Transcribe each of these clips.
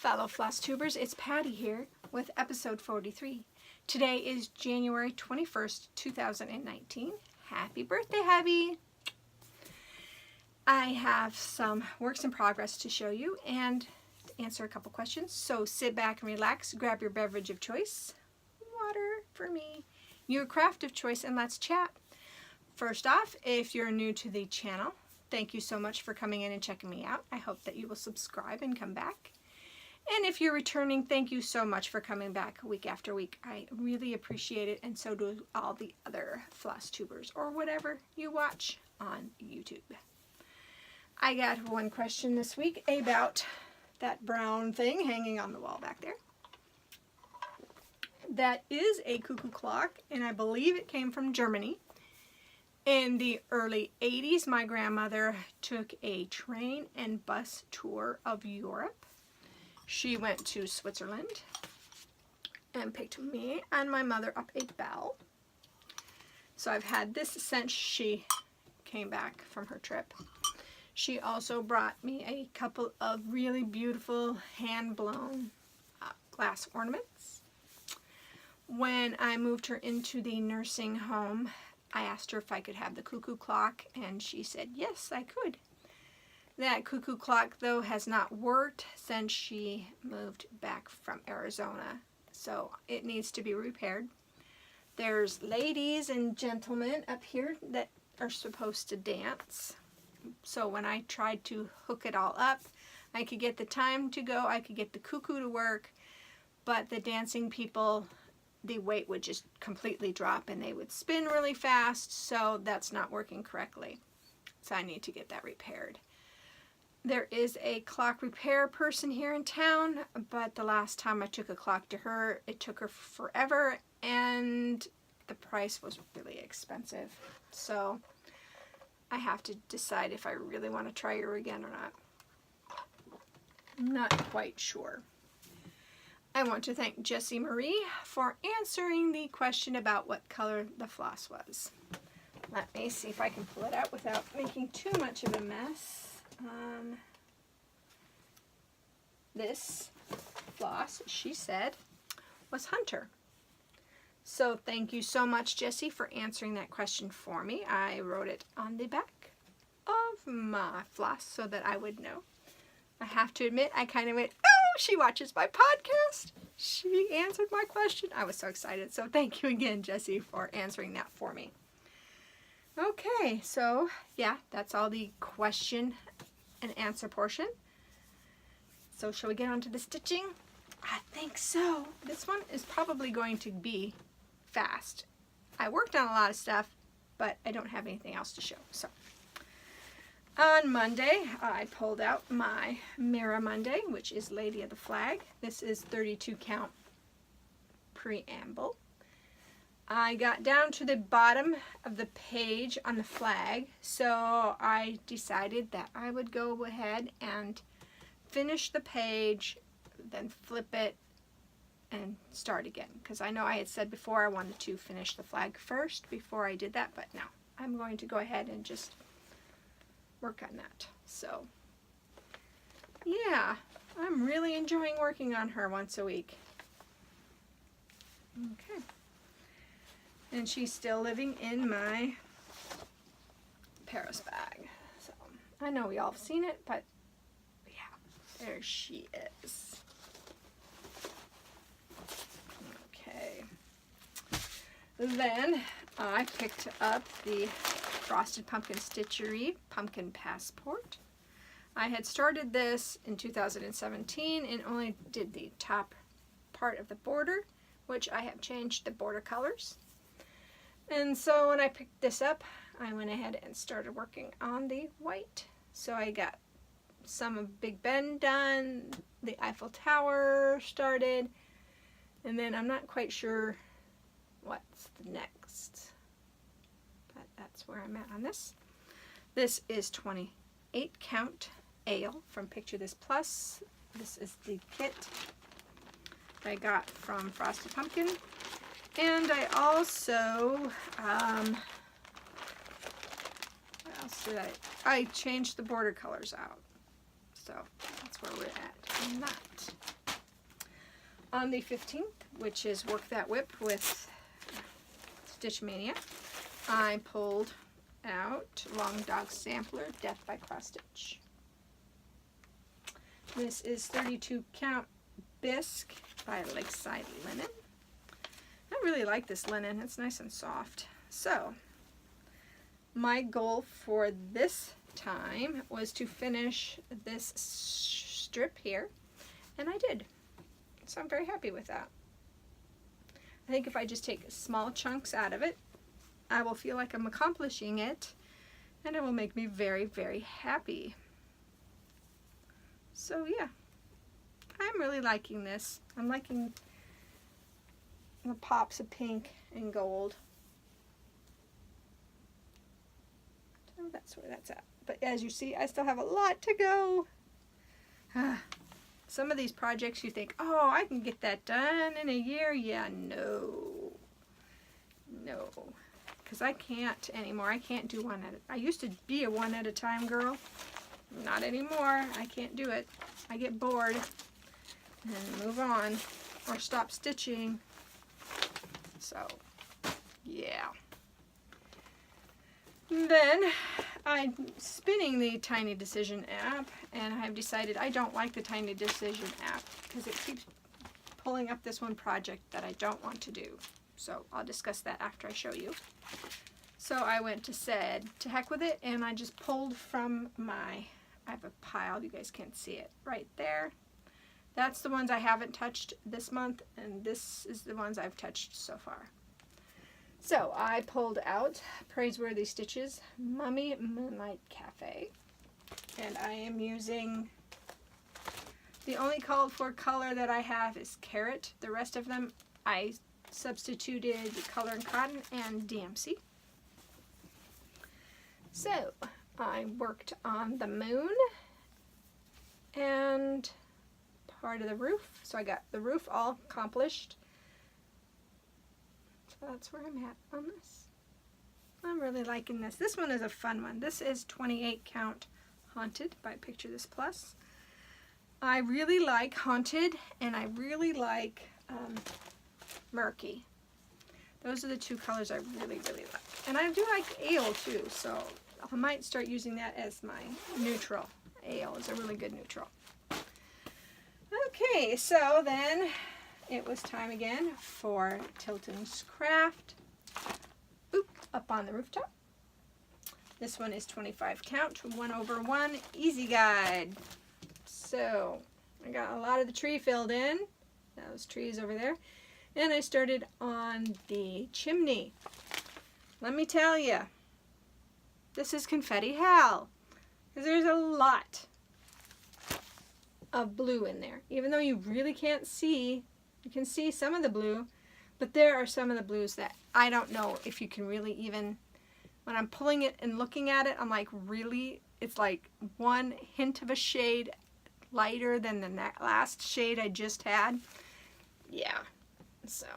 Fellow Flosstubers, it's Patty here with episode 43. Today is January 21st, 2019. Happy birthday, Abby! I have some works in progress to show you and answer a couple questions. So sit back and relax, grab your beverage of choice, water for me, your craft of choice, and let's chat. First off, if you're new to the channel, thank you so much for coming in and checking me out. I hope that you will subscribe and come back. And if you're returning, thank you so much for coming back week after week. I really appreciate it, and so do all the other Flosstubers or whatever you watch on YouTube. I got one question this week about that brown thing hanging on the wall back there. That is a cuckoo clock, and I believe it came from Germany. In the early 80s, my grandmother took a train and bus tour of Europe. She went to Switzerland and picked me and my mother up a bell. So I've had this since she came back from her trip. She also brought me a couple of really beautiful hand-blown glass ornaments. When I moved her into the nursing home, I asked her if I could have the cuckoo clock, and she said yes, I could. That cuckoo clock, though, has not worked since she moved back from Arizona, so it needs to be repaired. There's ladies and gentlemen up here that are supposed to dance, so when I tried to hook it all up, I could get the time to go, I could get the cuckoo to work, but the dancing people, the weight would just completely drop and they would spin really fast, so that's not working correctly. So I need to get that repaired. There is a clock repair person here in town, but the last time I took a clock to her, it took her forever and the price was really expensive. So I have to decide if I really want to try her again or not. I'm not quite sure. I want to thank Jessie Marie for answering the question about what color the floss was. Let me see if I can pull it out without making too much of a mess. This floss, she said, was Hunter. So thank you so much, Jessie, for answering that question for me. I wrote it on the back of my floss so that I would know. I have to admit, I kind of went, oh, she watches my podcast. She answered my question. I was so excited. So thank you again, Jessie, for answering that for me. Okay, so yeah, that's all the question and answer portion. So shall we get on to the stitching? I think so. This one is probably going to be fast. I worked on a lot of stuff, but I don't have anything else to show. So on Monday, I pulled out my Mira Monday, which is Lady of the Flag. This is 32 count preamble. I got down to the bottom of the page on the flag, so I decided that I would go ahead and finish the page, then flip it and start again, because I know I had said before I wanted to finish the flag first before I did that, but no, I'm going to go ahead and just work on that. So yeah, I'm really enjoying working on her once a week. Okay. And she's still living in my Paris bag. So I know we all have seen it, but yeah, there she is. Okay. Then I picked up the Frosted Pumpkin Stitchery Pumpkin Passport. I had started this in 2017 and only did the top part of the border, which I have changed the border colors. And so when I picked this up, I went ahead and started working on the white. So I got some of Big Ben done, the Eiffel Tower started, and then I'm not quite sure what's the next. But that's where I'm at on this. This is 28 count ale from Picture This Plus. This is the kit I got from Frosted Pumpkin. And I also, what else did I changed the border colors out. So that's where we're at on that. On the 15th, which is Work That Whip with Stitch Mania, I pulled out Long Dog Sampler, Death by Cross Stitch. This is 32 count bisque by Lakeside Linen. I really like this linen, it's nice and soft. So, my goal for this time was to finish this strip here, and I did. So I'm very happy with that. I think if I just take small chunks out of it, I will feel like I'm accomplishing it, and it will make me very, very happy. So yeah, I'm really liking this. I'm liking the pops of pink and gold. So that's where that's at. But as you see, I still have a lot to go. Some of these projects you think, oh, I can get that done in a year. Yeah, no. No. Because I can't anymore. I can't do one at a time. I used to be a one at a time girl. Not anymore. I can't do it. I get bored and move on or stop stitching. So, yeah. Then I'm spinning the Tiny Decision app, and I've decided I don't like the Tiny Decision app because it keeps pulling up this one project that I don't want to do. So I'll discuss that after I show you. So I went to heck with it, and I just pulled from I have a pile, you guys can't see it, right there. That's the ones I haven't touched this month, and this is the ones I've touched so far. So I pulled out Praiseworthy Stitches Mummy Moonlight Cafe, and I am using, the only called for color that I have is Carrot. The rest of them I substituted Color and Cotton and DMC. So I worked on the moon and part of the roof. So I got the roof all accomplished. So that's where I'm at on this. I'm really liking this. This one is a fun one. This is 28 count Haunted by Picture This Plus. I really like Haunted, and I really like Murky. Those are the two colors I really, really like. And I do like Ale too, so I might start using that as my neutral. Ale is a really good neutral. Okay, so then it was time again for Tilton's Craft. Oop, up on the rooftop. This one is 25 count, 1/1, easy guide. So I got a lot of the tree filled in, those trees over there, and I started on the chimney. Let me tell you, this is confetti hell, because there's a lot of blue in there. Even though you really can't see, you can see some of the blue, but there are some of the blues that I don't know if you can really even, when I'm pulling it and looking at it, I'm like, really? It's like one hint of a shade lighter than the last shade I just had. Yeah, so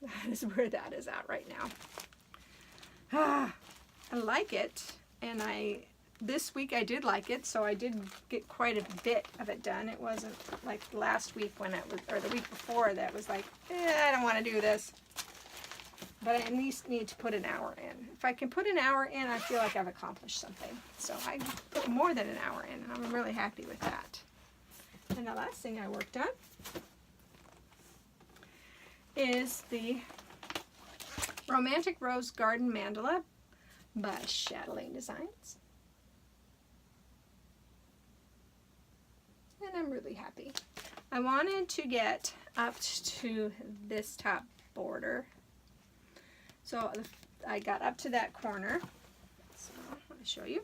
that is where that is at right now. I like it, and this week I did like it, so I did get quite a bit of it done. It wasn't like last week when it was, or the week before, that was like, I don't want to do this. But I at least need to put an hour in. If I can put an hour in, I feel like I've accomplished something. So I put more than an hour in, and I'm really happy with that. And the last thing I worked on is the Romantic Rose Garden Mandala by Chatelaine Designs. And I'm really happy. I wanted to get up to this top border. So I got up to that corner. So let me show you.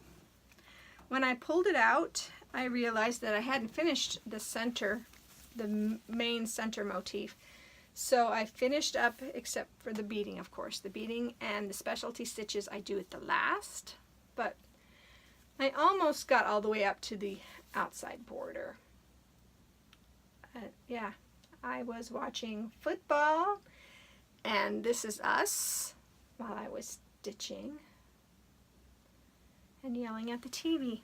When I pulled it out, I realized that I hadn't finished the center, the main center motif. So I finished up, except for the beading, of course. The beading and the specialty stitches I do at the last. But I almost got all the way up to the outside border. Yeah, I was watching football and This Is Us while I was stitching and yelling at the TV.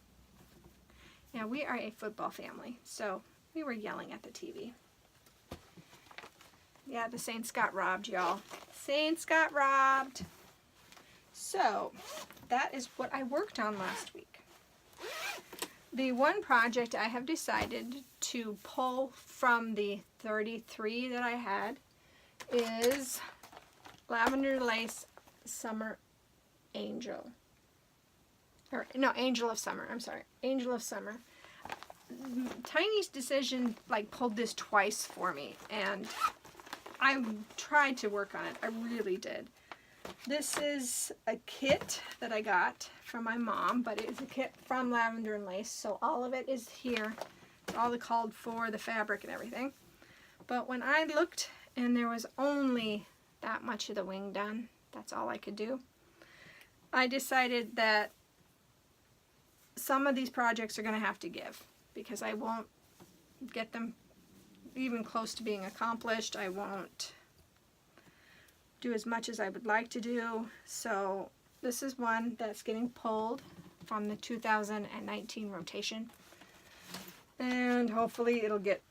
Yeah, we are a football family, so we were yelling at the TV. Yeah, the Saints got robbed, y'all. Saints got robbed. So, that is what I worked on last week. The one project I have decided to pull from the 33 that I had is Lavender Lace Summer Angel. Or, no, Angel of Summer. I'm sorry. Angel of Summer. Tiny's Decision like pulled this twice for me, and I tried to work on it. I really did. This is a kit that I got from my mom, but it is a kit from Lavender and Lace, so all of it is here. All the called for, the fabric and everything. But when I looked and there was only that much of the wing done, that's all I could do, I decided that some of these projects are going to have to give, because I won't get them even close to being accomplished. I won't do as much as I would like to do. So this is one that's getting pulled from the 2019 rotation, and hopefully it'll get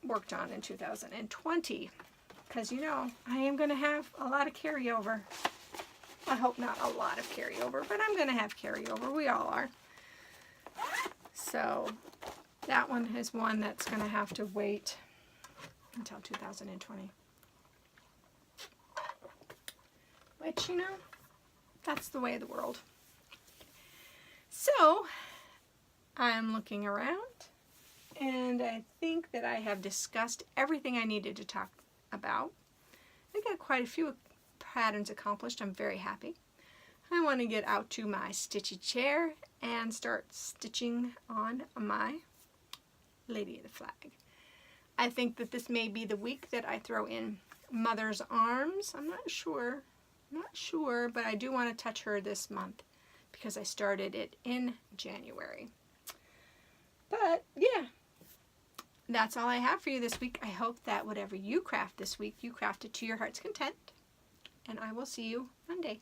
worked on in 2020, because you know I am going to have a lot of carryover. I hope not a lot of carryover, but I'm going to have carryover. We all are. So that one is one that's going to have to wait until 2020. Which, you know, that's the way of the world. So, I'm looking around, and I think that I have discussed everything I needed to talk about. I got quite a few patterns accomplished. I'm very happy. I want to get out to my stitchy chair and start stitching on my Lady of the Flag. I think that this may be the week that I throw in Mother's Arms. I'm not sure, but I do want to touch her this month because I started it in January. But yeah, that's all I have for you this week. I hope that whatever you craft this week, you craft it to your heart's content. And I will see you Monday.